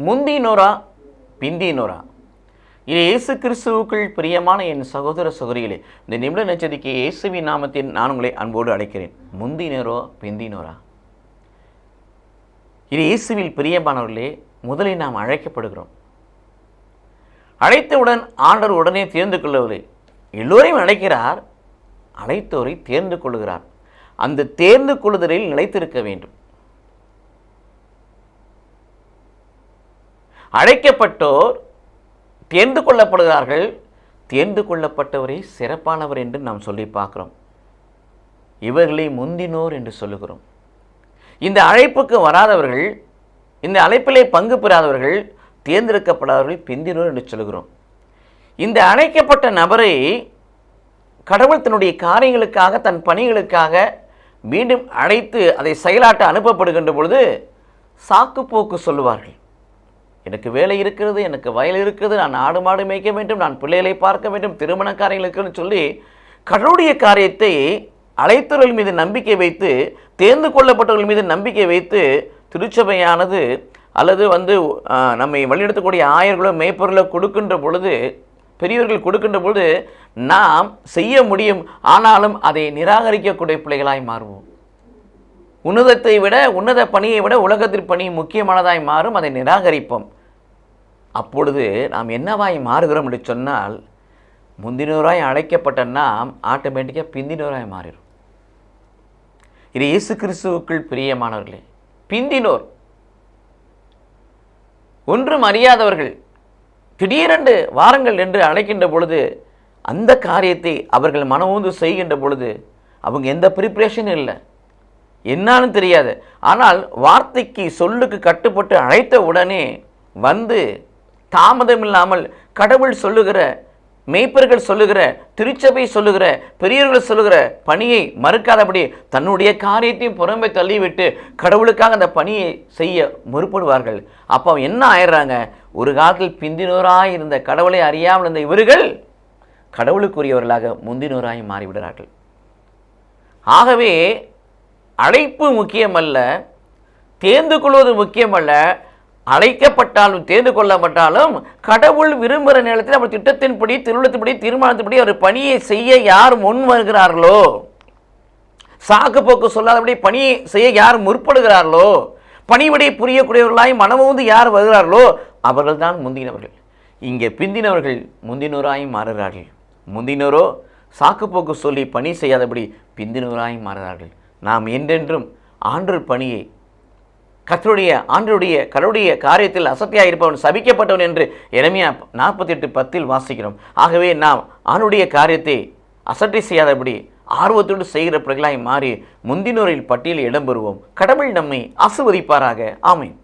முந்தினோரா பிந்தினோரா? இது இயேசு கிறிஸ்துவுக்குள் பிரியமான என் சகோதர சகோதரிகளே, இந்த நிமிட நட்சத்திரக்கு இயேசுவின் நாமத்தில் நான் உங்களை அன்போடு அழைக்கிறேன். முந்தினோரோ பிந்தினோரா? இது இயேசுவில் பிரியமானவர்களே, முதலில் நாம் அழைக்கப்படுகிறோம். அழைத்தவுடன் ஆண்டவர் உடனே தேர்ந்து கொள்ளவில்லை. எல்லோரையும் அழைக்கிறார், அழைத்தோரை தேர்ந்து கொள்கிறார். அந்த தேர்ந்து கொள்ளுதலில் நிலைத்திருக்க வேண்டும். அழைக்கப்பட்டோர் தேர்ந்து கொள்ளப்படுகிறார்கள். தேர்ந்து கொள்ளப்பட்டவரை சிறப்பானவர் என்று நாம் சொல்லி பார்க்கிறோம். இவர்களை முந்தினோர் என்று சொல்லுகிறோம். இந்த அழைப்புக்கு வராதவர்கள், இந்த அழைப்பிலே பங்கு பெறாதவர்கள், தேர்ந்தெடுக்கப்படாதவர்கள் பிந்தினோர் என்று சொல்லுகிறோம். இந்த அழைக்கப்பட்ட நபரை கடவுள் தன்னுடைய காரியங்களுக்காக, தன் பணிகளுக்காக மீண்டும் அழைத்து அதை செயலாட்ட அனுப்பப்படுகின்ற பொழுது சாக்கு போக்கு சொல்லுவார்கள். எனக்கு வேலை இருக்கிறது, எனக்கு வயல் இருக்கிறது, நான் ஆடு மாடு மேய்க்க வேண்டும், நான் பிள்ளைகளை பார்க்க வேண்டும், திருமண காரியங்களுக்குன்னு சொல்லி கடவுளுடைய காரியத்தை அழைத்தவர்கள் மீது நம்பிக்கை வைத்து, தேர்ந்து கொள்ளப்பட்டவர்கள் மீது நம்பிக்கை வைத்து திருச்சபையானது அல்லது நம்மை வழிநடத்தக்கூடிய ஆயர்களோ மேய்ப்பொருளோ கொடுக்கின்ற பொழுது, பெரியவர்கள் கொடுக்கின்ற பொழுது நாம் செய்ய முடியும். ஆனாலும் அதை நிராகரிக்கக்கூடிய பிள்ளைகளாய் மாறுவோம். உன்னதத்தை விட, உன்னத பணியை விட உலகத்தின் பணி முக்கியமானதாய் மாறும். அதை நிராகரிப்போம். அப்பொழுது நாம் என்னவாய் மாறுகிறோம் என்று சொன்னால், முந்தினோராய் அழைக்கப்பட்ட நாம் ஆட்டோமேட்டிக்காக பிந்தினோராய் மாறிடும். இது இயேசு கிறிஸ்துவுக்குள் பிரியமானவர்களே. பிந்தினோர் ஒன்றும் அறியாதவர்கள் திடீரென்று வாருங்கள் என்று அழைக்கின்ற பொழுது, அந்த காரியத்தை அவர்கள் மனமூந்து செய்கின்ற பொழுது அவங்க எந்த ப்ரிப்ரேஷனும் இல்லை, என்னான்னு தெரியாது. ஆனால் வார்த்தைக்கு சொல்லுக்கு கட்டுப்பட்டு அழைத்த உடனே வந்து தாமதம் இல்லாமல் கடவுள் சொல்லுகிற, மேய்ப்பர்கள் சொல்லுகிற, திருச்சபை சொல்லுகிற, பெரியவர்கள் சொல்லுகிற பணியை மறுக்காதபடி தன்னுடைய காரியத்தையும் புறம்பை தள்ளிவிட்டு கடவுளுக்காக அந்த பணியை செய்ய முற்படுவார்கள். அப்போ என்ன ஆயிடுறாங்க? ஒரு காலத்தில் பிந்தினோராய் இருந்த, கடவுளை அறியாமல் இருந்த இவர்கள் கடவுளுக்குரியவர்களாக முந்தினோராய் மாறிவிடுகிறார்கள். ஆகவே அழைப்பு முக்கியமல்ல, தேர்ந்து கொள்வது முக்கியமல்ல. அழைக்கப்பட்டாலும் தேர்ந்து கொள்ளப்பட்டாலும் கடவுள் விரும்புகிற நேரத்தில் அவர் திட்டத்தின்படி, திருவிழத்தின்படி, தீர்மானத்தின்படி அவர் பணியை செய்ய யார் முன் வருகிறார்களோ, சாக்கு போக்கு சொல்லாதபடி பணியை செய்ய யார் முற்படுகிறார்களோ, பணிவிடை புரியக்கூடியவர்களாய் மனமுந்து யார் வருகிறார்களோ அவர்கள் தான் முந்தினவர்கள். இங்கே பிந்தினவர்கள் முந்தினோராய் மாறுகிறார்கள். முந்தினோரோ சாக்கு போக்கு சொல்லி பணி செய்யாதபடி பிந்தினோராய் மாறுகிறார்கள். நாம் என்றென்றும் ஆண்டவர் பணியை, கடவுளுடைய காரியத்தில் அசத்தியாக இருப்பவன் சபிக்கப்பட்டவன் என்று எரேமியா 48:10 வாசிக்கிறோம். ஆகவே நாம் ஆண்டுடைய காரியத்தை அசட்டை செய்யாதபடி ஆர்வத்தோடு செய்கிற பிள்ளைகளாய் மாறி முந்தினோரில் பட்டியலில் இடம்பெறுவோம். கடவுள் நம்மை ஆசீர்வதிப்பாராக. ஆமென்.